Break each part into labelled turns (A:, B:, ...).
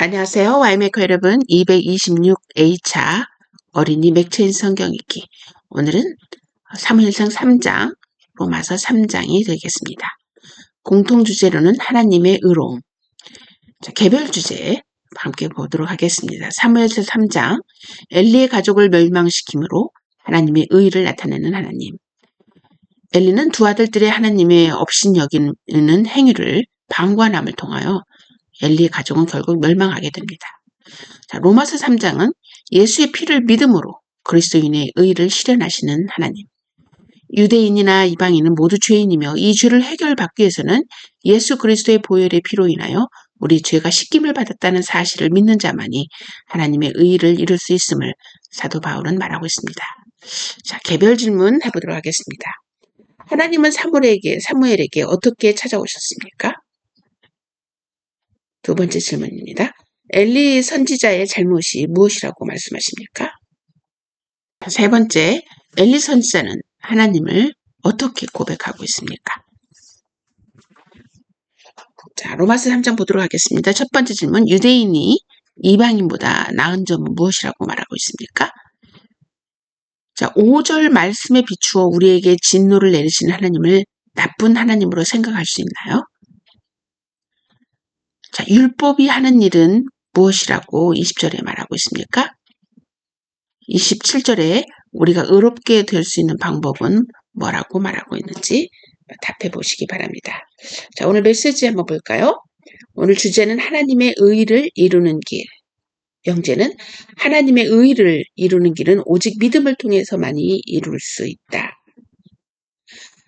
A: 안녕하세요. 와이메이커 여러분. 226A차 어린이 맥체인 성경 읽기. 오늘은 사무엘상 3장, 로마서 3장이 되겠습니다. 공통 주제로는 하나님의 의로움. 자, 개별 주제 함께 보도록 하겠습니다. 사무엘상 3장, 엘리의 가족을 멸망시킴으로 하나님의 의를 나타내는 하나님. 엘리는 두 아들들의 하나님의 업신여기는 행위를 방관함을 통하여 엘리의 가족은 결국 멸망하게 됩니다. 자, 로마서 3장은 예수의 피를 믿음으로 그리스도인의 의를 실현하시는 하나님. 유대인이나 이방인은 모두 죄인이며 이 죄를 해결받기 위해서는 예수 그리스도의 보혈의 피로 인하여 우리 죄가 씻김을 받았다는 사실을 믿는 자만이 하나님의 의를 이룰 수 있음을 사도 바울은 말하고 있습니다. 자, 개별 질문 해보도록 하겠습니다. 하나님은 사무엘에게 어떻게 찾아오셨습니까? 두 번째 질문입니다. 엘리 선지자의 잘못이 무엇이라고 말씀하십니까? 세 번째, 엘리 선지자는 하나님을 어떻게 고백하고 있습니까? 자, 로마서 3장 보도록 하겠습니다. 첫 번째 질문, 유대인이 이방인보다 나은 점은 무엇이라고 말하고 있습니까? 자, 5절 말씀에 비추어 우리에게 진노를 내리시는 하나님을 나쁜 하나님으로 생각할 수 있나요? 자, 율법이 하는 일은 무엇이라고 20절에 말하고 있습니까? 27절에 우리가 의롭게 될 수 있는 방법은 뭐라고 말하고 있는지 답해 보시기 바랍니다. 자, 오늘 메시지 한번 볼까요? 오늘 주제는 하나님의 의를 이루는 길. 영제는 하나님의 의를 이루는 길은 오직 믿음을 통해서만이 이룰 수 있다.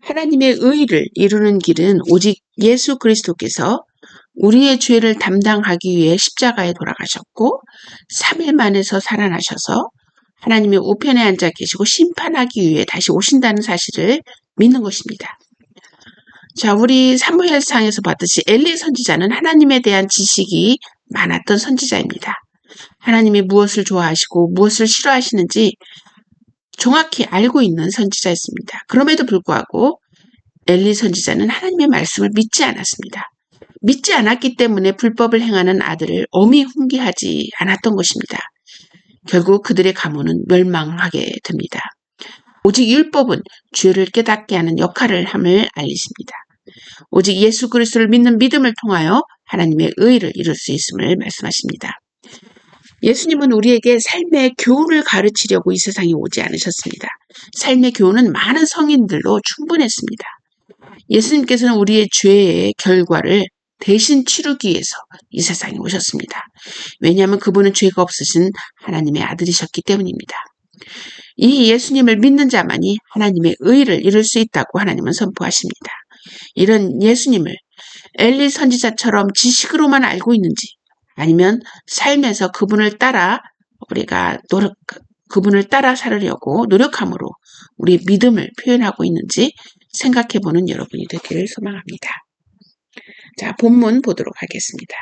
A: 하나님의 의를 이루는 길은 오직 예수 그리스도께서 우리의 죄를 담당하기 위해 십자가에 돌아가셨고 3일 만에서 살아나셔서 하나님의 우편에 앉아 계시고 심판하기 위해 다시 오신다는 사실을 믿는 것입니다. 자, 우리 사무엘상에서 봤듯이 엘리 선지자는 하나님에 대한 지식이 많았던 선지자입니다. 하나님이 무엇을 좋아하시고 무엇을 싫어하시는지 정확히 알고 있는 선지자였습니다. 그럼에도 불구하고 엘리 선지자는 하나님의 말씀을 믿지 않았습니다. 믿지 않았기 때문에 불법을 행하는 아들을 엄히 훈계하지 않았던 것입니다. 결국 그들의 가문은 멸망하게 됩니다. 오직 율법은 죄를 깨닫게 하는 역할을 함을 알리십니다. 오직 예수 그리스도를 믿는 믿음을 통하여 하나님의 의를 이룰 수 있음을 말씀하십니다. 예수님은 우리에게 삶의 교훈을 가르치려고 이 세상에 오지 않으셨습니다. 삶의 교훈은 많은 성인들로 충분했습니다. 예수님께서는 우리의 죄의 결과를 대신 치르기 위해서 이 세상에 오셨습니다. 왜냐하면 그분은 죄가 없으신 하나님의 아들이셨기 때문입니다. 이 예수님을 믿는 자만이 하나님의 의를 이룰 수 있다고 하나님은 선포하십니다. 이런 예수님을 엘리 선지자처럼 지식으로만 알고 있는지 아니면 삶에서 그분을 따라 살으려고 노력함으로 우리의 믿음을 표현하고 있는지 생각해보는 여러분이 되기를 소망합니다. 자, 본문 보도록 하겠습니다.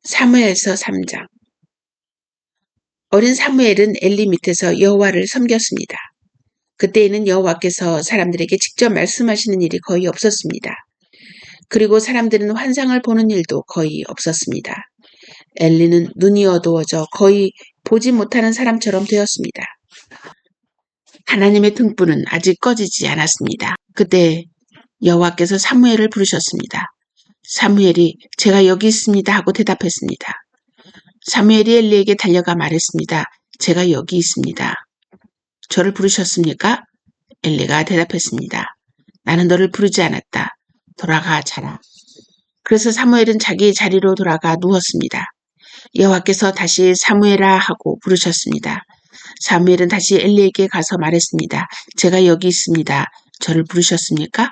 A: 사무엘서 3장. 어린 사무엘은 엘리 밑에서 여호와를 섬겼습니다. 그때에는 여호와께서 사람들에게 직접 말씀하시는 일이 거의 없었습니다. 그리고 사람들은 환상을 보는 일도 거의 없었습니다. 엘리는 눈이 어두워져 거의 보지 못하는 사람처럼 되었습니다. 하나님의 등불은 아직 꺼지지 않았습니다. 그때 여호와께서 사무엘을 부르셨습니다. 사무엘이 제가 여기 있습니다 하고 대답했습니다. 사무엘이 엘리에게 달려가 말했습니다. 제가 여기 있습니다. 저를 부르셨습니까? 엘리가 대답했습니다. 나는 너를 부르지 않았다. 돌아가 자라. 그래서 사무엘은 자기 자리로 돌아가 누웠습니다. 여호와께서 다시 사무엘아 하고 부르셨습니다. 사무엘은 다시 엘리에게 가서 말했습니다. 제가 여기 있습니다. 저를 부르셨습니까?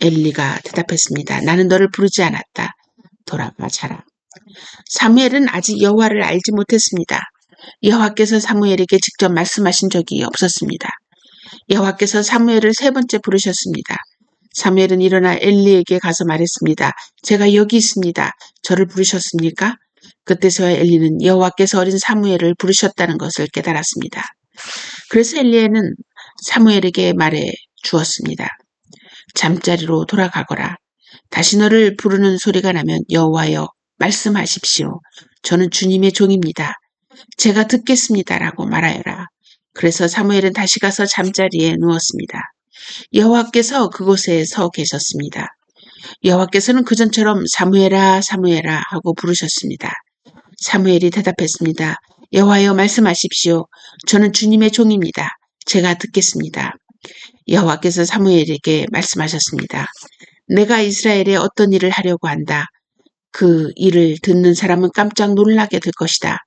A: 엘리가 대답했습니다. 나는 너를 부르지 않았다. 돌아가 자라. 사무엘은 아직 여호와를 알지 못했습니다. 여호와께서 사무엘에게 직접 말씀하신 적이 없었습니다. 여호와께서 사무엘을 3번째 부르셨습니다. 사무엘은 일어나 엘리에게 가서 말했습니다. 제가 여기 있습니다. 저를 부르셨습니까? 그때서야 엘리는 여호와께서 어린 사무엘을 부르셨다는 것을 깨달았습니다. 그래서 엘리는 사무엘에게 말해 주었습니다. 잠자리로 돌아가거라. 다시 너를 부르는 소리가 나면 여호와여 말씀하십시오. 저는 주님의 종입니다. 제가 듣겠습니다라고 말하여라. 그래서 사무엘은 다시 가서 잠자리에 누웠습니다. 여호와께서 그곳에 서 계셨습니다. 여호와께서는 그전처럼 사무엘아 사무엘아 하고 부르셨습니다. 사무엘이 대답했습니다. 여호와여 말씀하십시오. 저는 주님의 종입니다. 제가 듣겠습니다. 여호와께서 사무엘에게 말씀하셨습니다. 내가 이스라엘에 어떤 일을 하려고 한다. 그 일을 듣는 사람은 깜짝 놀라게 될 것이다.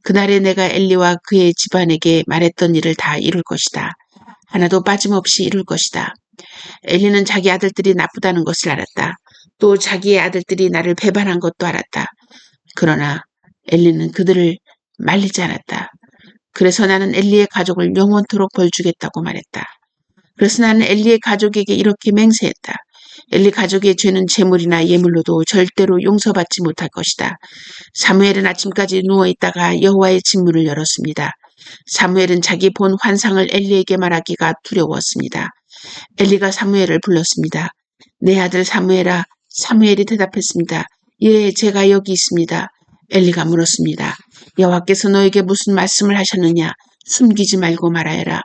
A: 그날에 내가 엘리와 그의 집안에게 말했던 일을 다 이룰 것이다. 하나도 빠짐없이 이룰 것이다. 엘리는 자기 아들들이 나쁘다는 것을 알았다. 또 자기의 아들들이 나를 배반한 것도 알았다. 그러나 엘리는 그들을 말리지 않았다. 그래서 나는 엘리의 가족을 영원토록 벌주겠다고 말했다. 그래서 나는 엘리의 가족에게 이렇게 맹세했다. 엘리 가족의 죄는 재물이나 예물로도 절대로 용서받지 못할 것이다. 사무엘은 아침까지 누워있다가 여호와의 진문을 열었습니다. 사무엘은 자기 본 환상을 엘리에게 말하기가 두려웠습니다. 엘리가 사무엘을 불렀습니다. 내 아들 사무엘아. 사무엘이 대답했습니다. 예, 제가 여기 있습니다. 엘리가 물었습니다. 여호와께서 너에게 무슨 말씀을 하셨느냐? 숨기지 말고 말하여라.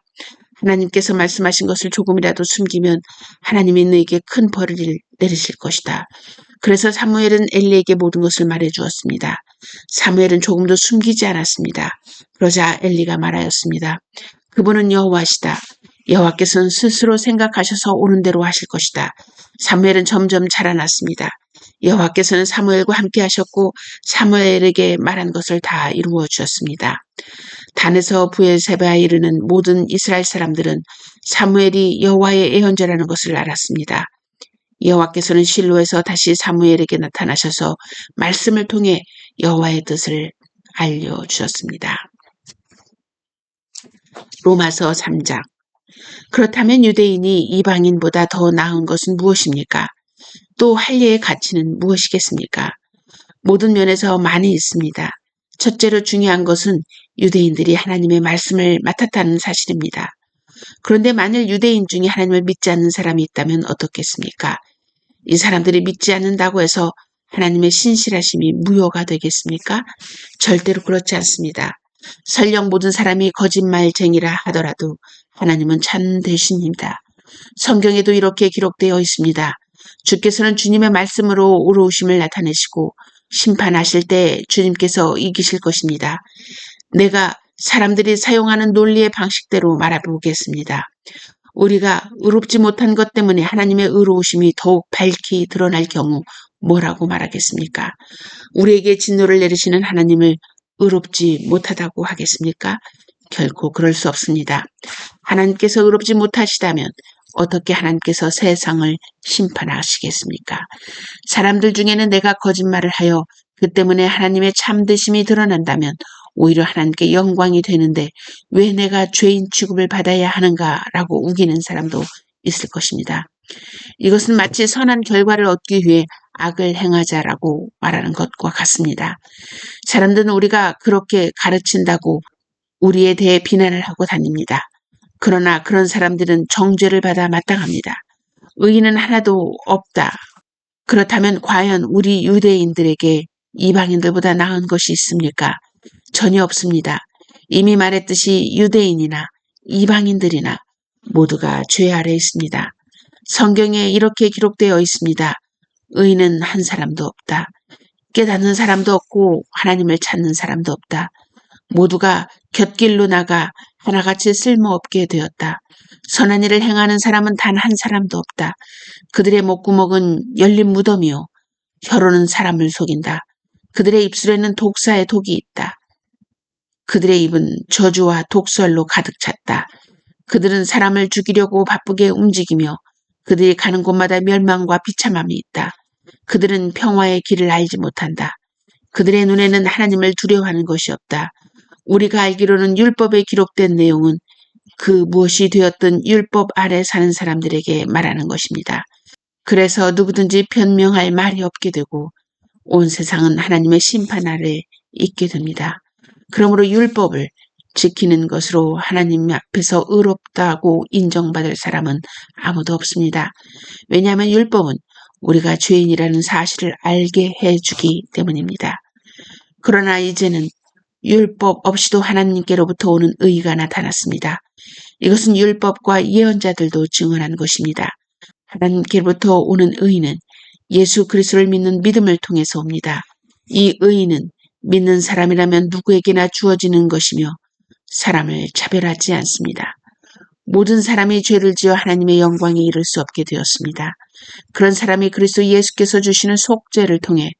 A: 하나님께서 말씀하신 것을 조금이라도 숨기면 하나님이 너에게 큰 벌을 내리실 것이다. 그래서 사무엘은 엘리에게 모든 것을 말해주었습니다. 사무엘은 조금도 숨기지 않았습니다. 그러자 엘리가 말하였습니다. 그분은 여호와시다. 여호와께서는 스스로 생각하셔서 옳은 대로 하실 것이다. 사무엘은 점점 자라났습니다. 여호와께서는 사무엘과 함께 하셨고 사무엘에게 말한 것을 다 이루어 주었습니다. 단에서 브엘세바에 이르는 모든 이스라엘 사람들은 사무엘이 여호와의 예언자라는 것을 알았습니다. 여호와께서는 실로에서 다시 사무엘에게 나타나셔서 말씀을 통해 여호와의 뜻을 알려주셨습니다. 로마서 3장. 그렇다면 유대인이 이방인보다 더 나은 것은 무엇입니까? 또 할례의 가치는 무엇이겠습니까? 모든 면에서 많이 있습니다. 첫째로 중요한 것은 유대인들이 하나님의 말씀을 맡았다는 사실입니다. 그런데 만일 유대인 중에 하나님을 믿지 않는 사람이 있다면 어떻겠습니까? 이 사람들이 믿지 않는다고 해서 하나님의 신실하심이 무효가 되겠습니까? 절대로 그렇지 않습니다. 설령 모든 사람이 거짓말쟁이라 하더라도 하나님은 참되십니다. 성경에도 이렇게 기록되어 있습니다. 주께서는 주님의 말씀으로 의로우심을 나타내시고 심판하실 때 주님께서 이기실 것입니다. 내가 사람들이 사용하는 논리의 방식대로 말해보겠습니다. 우리가 의롭지 못한 것 때문에 하나님의 의로우심이 더욱 밝히 드러날 경우 뭐라고 말하겠습니까? 우리에게 진노를 내리시는 하나님을 의롭지 못하다고 하겠습니까? 결코 그럴 수 없습니다. 하나님께서 의롭지 못하시다면 어떻게 하나님께서 세상을 심판하시겠습니까? 사람들 중에는 내가 거짓말을 하여 그 때문에 하나님의 참되심이 드러난다면 오히려 하나님께 영광이 되는데 왜 내가 죄인 취급을 받아야 하는가라고 우기는 사람도 있을 것입니다. 이것은 마치 선한 결과를 얻기 위해 악을 행하자라고 말하는 것과 같습니다. 사람들은 우리가 그렇게 가르친다고 우리에 대해 비난을 하고 다닙니다. 그러나 그런 사람들은 정죄를 받아 마땅합니다. 의인은 하나도 없다. 그렇다면 과연 우리 유대인들에게 이방인들보다 나은 것이 있습니까? 전혀 없습니다. 이미 말했듯이 유대인이나 이방인들이나 모두가 죄 아래 있습니다. 성경에 이렇게 기록되어 있습니다. 의인은 한 사람도 없다. 깨닫는 사람도 없고 하나님을 찾는 사람도 없다. 모두가 곁길로 나가 하나같이 쓸모없게 되었다. 선한 일을 행하는 사람은 단 한 사람도 없다. 그들의 목구멍은 열린 무덤이요. 혀로는 사람을 속인다. 그들의 입술에는 독사의 독이 있다. 그들의 입은 저주와 독설로 가득 찼다. 그들은 사람을 죽이려고 바쁘게 움직이며 그들이 가는 곳마다 멸망과 비참함이 있다. 그들은 평화의 길을 알지 못한다. 그들의 눈에는 하나님을 두려워하는 것이 없다. 우리가 알기로는 율법에 기록된 내용은 그 무엇이 되었든 율법 아래 사는 사람들에게 말하는 것입니다. 그래서 누구든지 변명할 말이 없게 되고 온 세상은 하나님의 심판 아래 있게 됩니다. 그러므로 율법을 지키는 것으로 하나님 앞에서 의롭다고 인정받을 사람은 아무도 없습니다. 왜냐하면 율법은 우리가 죄인이라는 사실을 알게 해주기 때문입니다. 그러나 이제는 율법 없이도 하나님께로부터 오는 의가 나타났습니다. 이것은 율법과 예언자들도 증언한 것입니다. 하나님께로부터 오는 의는 예수 그리스도를 믿는 믿음을 통해서 옵니다. 이 의는 믿는 사람이라면 누구에게나 주어지는 것이며 사람을 차별하지 않습니다. 모든 사람이 죄를 지어 하나님의 영광에 이를 수 없게 되었습니다. 그런 사람이 그리스도 예수께서 주시는 속죄를 통해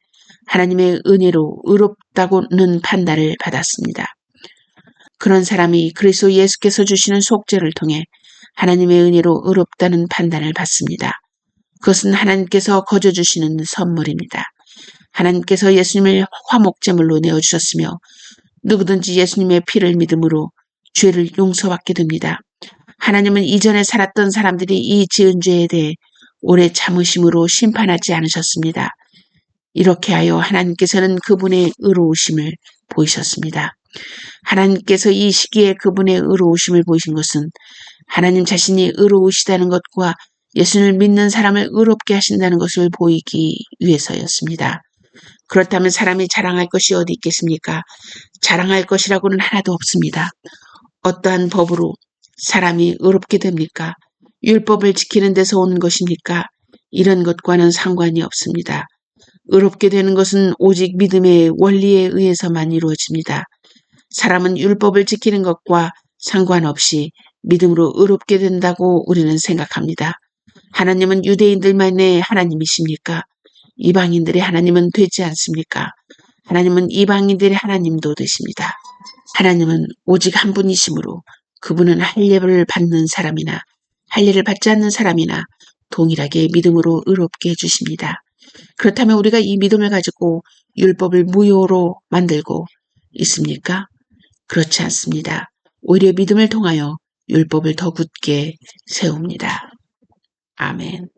A: 하나님의 은혜로 의롭다고는 판단을 받았습니다. 그런 사람이 그리스도 예수께서 주시는 속죄를 통해 하나님의 은혜로 의롭다는 판단을 받습니다. 그것은 하나님께서 거저 주시는 선물입니다. 하나님께서 예수님을 화목제물로 내어주셨으며 누구든지 예수님의 피를 믿음으로 죄를 용서받게 됩니다. 하나님은 이전에 살았던 사람들이 이 지은 죄에 대해 오래 참으심으로 심판하지 않으셨습니다. 이렇게 하여 하나님께서는 그분의 의로우심을 보이셨습니다. 하나님께서 이 시기에 그분의 의로우심을 보이신 것은 하나님 자신이 의로우시다는 것과 예수를 믿는 사람을 의롭게 하신다는 것을 보이기 위해서였습니다. 그렇다면 사람이 자랑할 것이 어디 있겠습니까? 자랑할 것이라고는 하나도 없습니다. 어떠한 법으로 사람이 의롭게 됩니까? 율법을 지키는 데서 온 것입니까? 이런 것과는 상관이 없습니다. 의롭게 되는 것은 오직 믿음의 원리에 의해서만 이루어집니다. 사람은 율법을 지키는 것과 상관없이 믿음으로 의롭게 된다고 우리는 생각합니다. 하나님은 유대인들만의 하나님이십니까? 이방인들의 하나님은 되지 않습니까? 하나님은 이방인들의 하나님도 되십니다. 하나님은 오직 한 분이시므로 그분은 할례를 받는 사람이나 할례를 받지 않는 사람이나 동일하게 믿음으로 의롭게 해주십니다. 그렇다면 우리가 이 믿음을 가지고 율법을 무효로 만들고 있습니까? 그렇지 않습니다. 오히려 믿음을 통하여 율법을 더 굳게 세웁니다. 아멘.